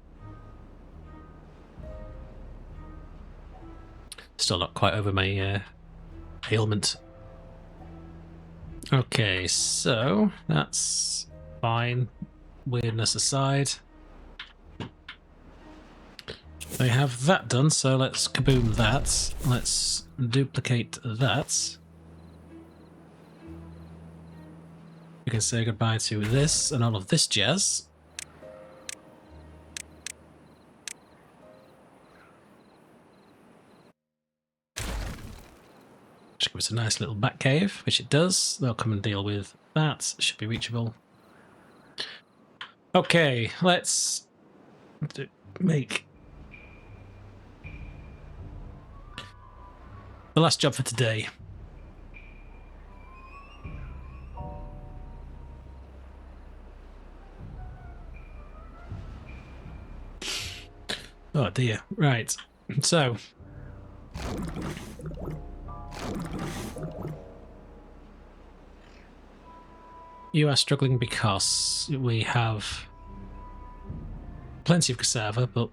Still not quite over my ailment. Okay, so that's fine. Weirdness aside. We have that done, so let's kaboom that. Let's duplicate that. We can say goodbye to this and all of this jazz. Should give us a nice little back cave, which it does. They'll come and deal with that. Should be reachable. Okay, let's make the last job for today. Oh dear. Right. So. You are struggling because we have plenty of cassava, but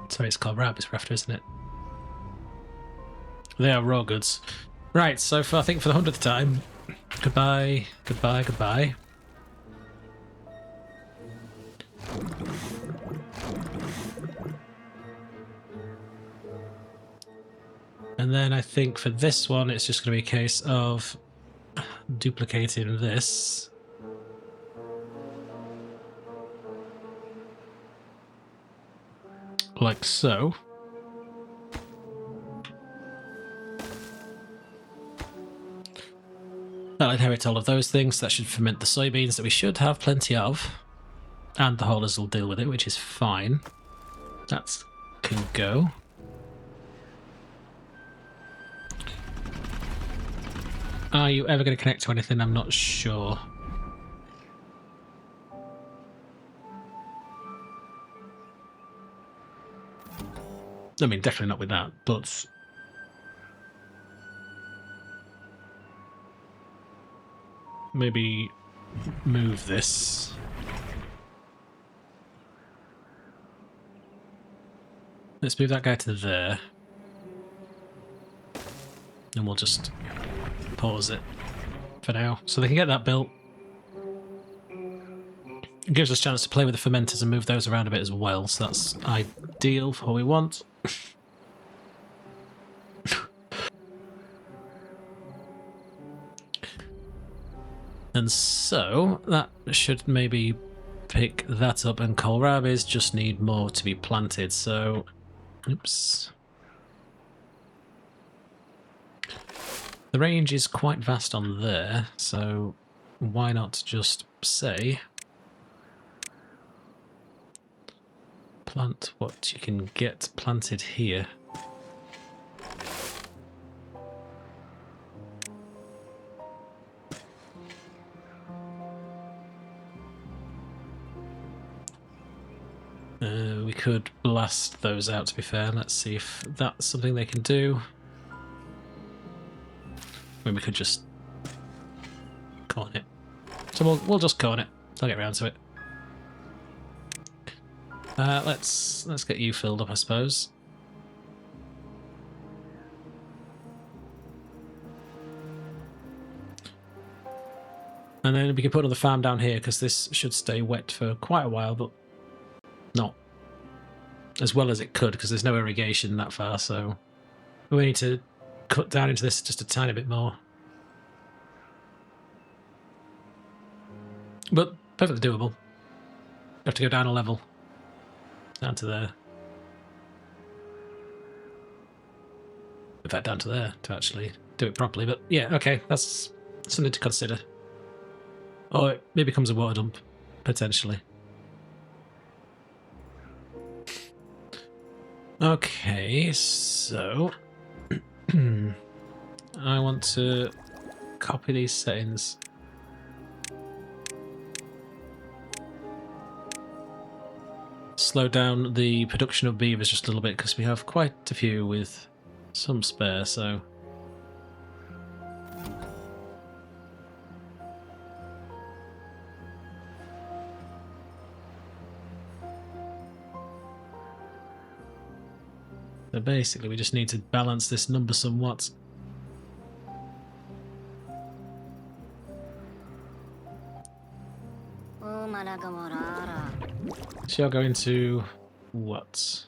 sorry, it's called rabbits we're after, isn't it? They are raw goods. Right, so I think for the 100th time, goodbye, goodbye, goodbye. And then I think for this one, it's just going to be a case of duplicating this. Like so. That'll inherit all of those things. That should ferment the soybeans that we should have plenty of. And the haulers will deal with it, which is fine. That can go. Are you ever going to connect to anything? I'm not sure. I mean, definitely not with that, but... maybe move this. Let's move that guy to there. And we'll just pause it for now. So they can get that built. It gives us a chance to play with the fermenters and move those around a bit as well. So that's ideal for what we want. And so that should maybe pick that up, and kohlrabies just need more to be planted. So, oops. The range is quite vast on there, so why not just say plant what you can get planted here. We could blast those out, to be fair. Let's see if that's something they can do. I mean, we could just corn it. So we'll just corn it. I'll get around to it. Let's get you filled up, I suppose. And then we can put another farm down here, because this should stay wet for quite a while, but not as well as it could, because there's no irrigation that far, so we need to cut down into this just a tiny bit more. But perfectly doable. You have to go down a level. Down to there. In fact, down to there to actually do it properly. But yeah, okay, that's something to consider. Or it maybe becomes a water dump, potentially. Okay, so I want to copy these settings. Slow down the production of beavers just a little bit, because we have quite a few with some spare, so... So basically we just need to balance this number somewhat. So you're going to what?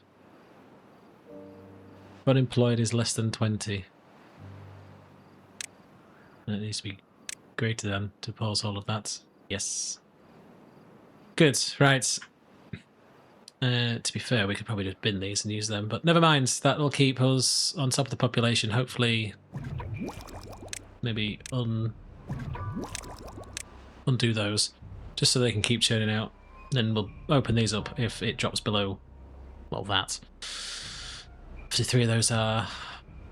Unemployed is less than 20. And it needs to be greater than to pause all of that. Yes. Good, right. To be fair, we could probably just bin these and use them, but never mind. That will keep us on top of the population. Hopefully, maybe undo those, just so they can keep churning out. Then we'll open these up if it drops below, well, that. 53 of those are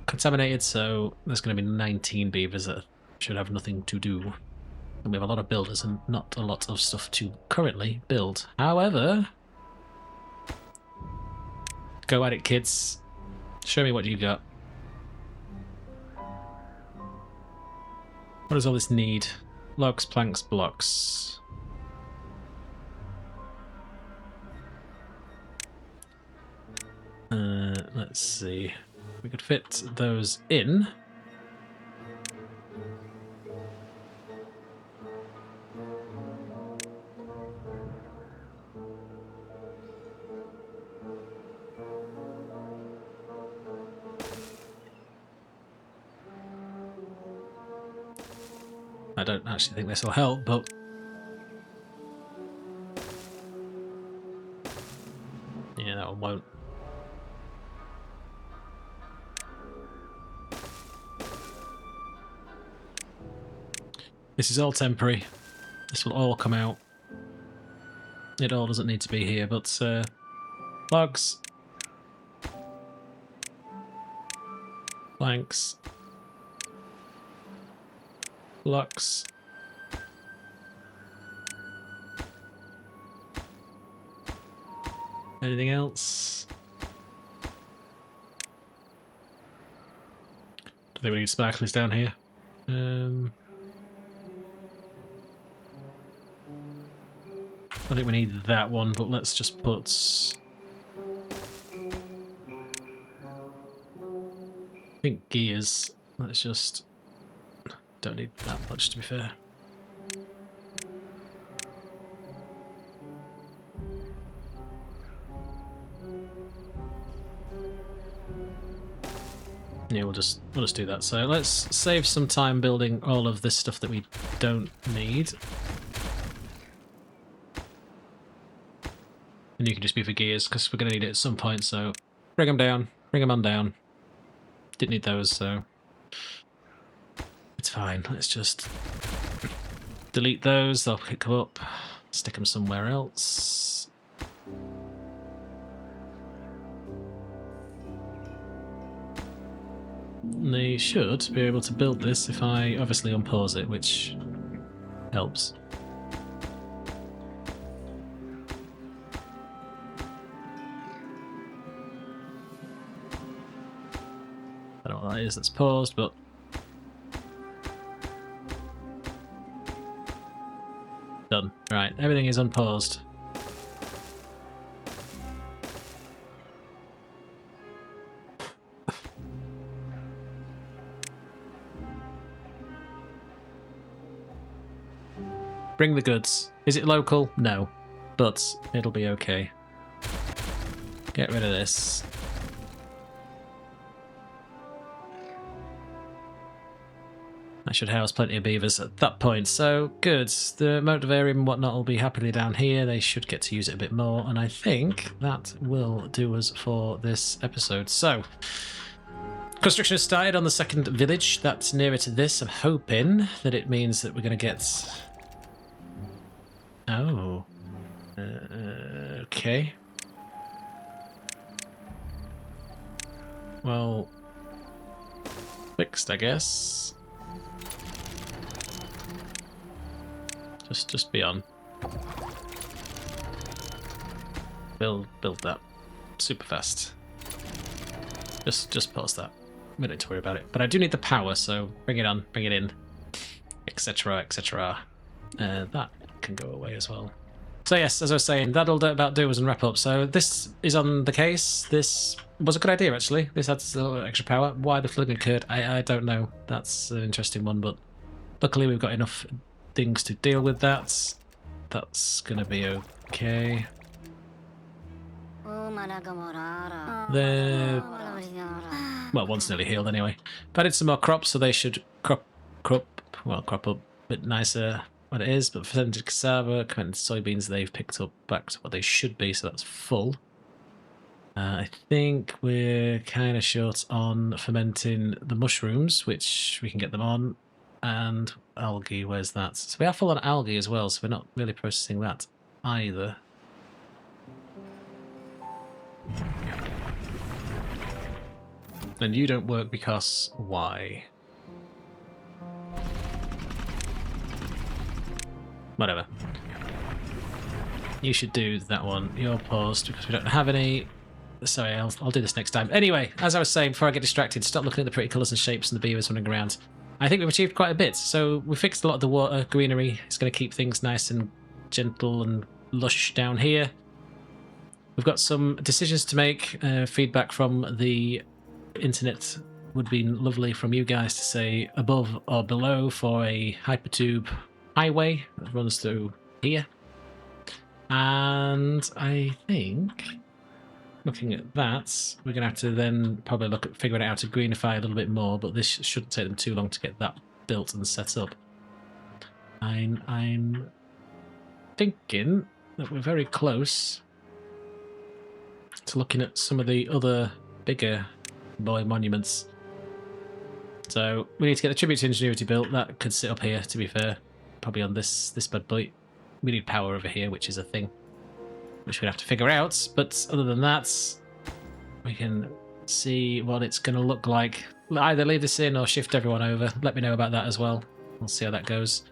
contaminated, so there's going to be 19 beavers that should have nothing to do. And we have a lot of builders and not a lot of stuff to currently build. However... Go at it, kids. Show me what you got. What does all this need? Logs, planks, blocks. Let's see. We could fit those in. I don't actually think this will help, but yeah, that one won't. This is all temporary. This will all come out. It all doesn't need to be here, but logs, planks, blocks. Anything else? I think we need sparklers down here. I think we need that one, but let's just put... I think gears. Let's just... Don't need that much, to be fair. Yeah, we'll just do that. So let's save some time building all of this stuff that we don't need. And you can just be for gears, because we're going to need it at some point, so bring them down, bring them on down. Didn't need those, so it's fine. Let's just delete those, they'll pick them up, stick them somewhere else. They should be able to build this if I obviously unpause it, which helps. I don't know what that is that's paused, but done. Right, everything is unpaused. Bring the goods. Is it local? No, but it'll be okay. Get rid of this. I should house plenty of beavers at that point, so good. The motivarium and whatnot will be happily down here. They should get to use it a bit more, and I think that will do us for this episode. So, construction has started on the second village. That's nearer to this. I'm hoping that it means that we're going to get... Oh. Okay. Well, fixed, I guess. Just be on. Build that super fast. Just pause that. We don't need to worry about it. But I do need the power, so bring it on, bring it in, etc., etc. That can go away as well. So yes, as I was saying, that'll about do us and wrap up. So this is on the case. This was a good idea, actually. This adds a little extra power. Why the flooding occurred, I don't know. That's an interesting one, but luckily we've got enough things to deal with that. That's gonna be okay. Well, one's nearly healed anyway. But added some more crops, so they should crop up a bit nicer what it is. But fermented cassava, fermented soybeans, they've picked up back to what they should be, so that's full. I think we're kind of short on fermenting the mushrooms, which we can get them on. And algae, where's that? So we are full on algae as well, so we're not really processing that either. And you don't work because why? Whatever. You should do that one. You're paused because we don't have any. Sorry, I'll do this next time. Anyway, as I was saying, before I get distracted, stop looking at the pretty colours and shapes and the beavers running around. I think we've achieved quite a bit. So we fixed a lot of the water, greenery. It's going to keep things nice and gentle and lush down here. We've got some decisions to make. Feedback from the internet would be lovely from you guys to say above or below for a hypertube highway that runs through here. And I think, looking at that, we're going to have to then probably look at figuring out how to greenify a little bit more, but this shouldn't take them too long to get that built and set up. I'm thinking that we're very close to looking at some of the other bigger boy monuments. So we need to get the tribute to ingenuity built. That could sit up here, to be fair, probably on this bad boy. We need power over here, which is a thing which we'll have to figure out. But other than that, we can see what it's going to look like. Either leave this in or shift everyone over. Let me know about that as well. We'll see how that goes.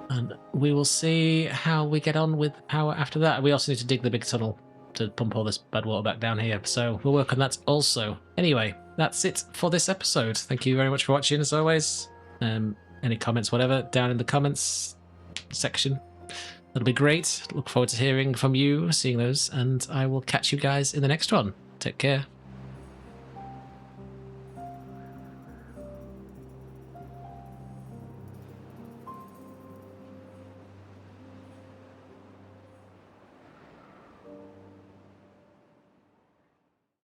And we will see how we get on with power after that. We also need to dig the big tunnel to pump all this bad water back down here. So we'll work on that also. Anyway, that's it for this episode. Thank you very much for watching, as always. Any comments, whatever, down in the comments section. That'll be great. Look forward to hearing from you, seeing those, and I will catch you guys in the next one. Take care.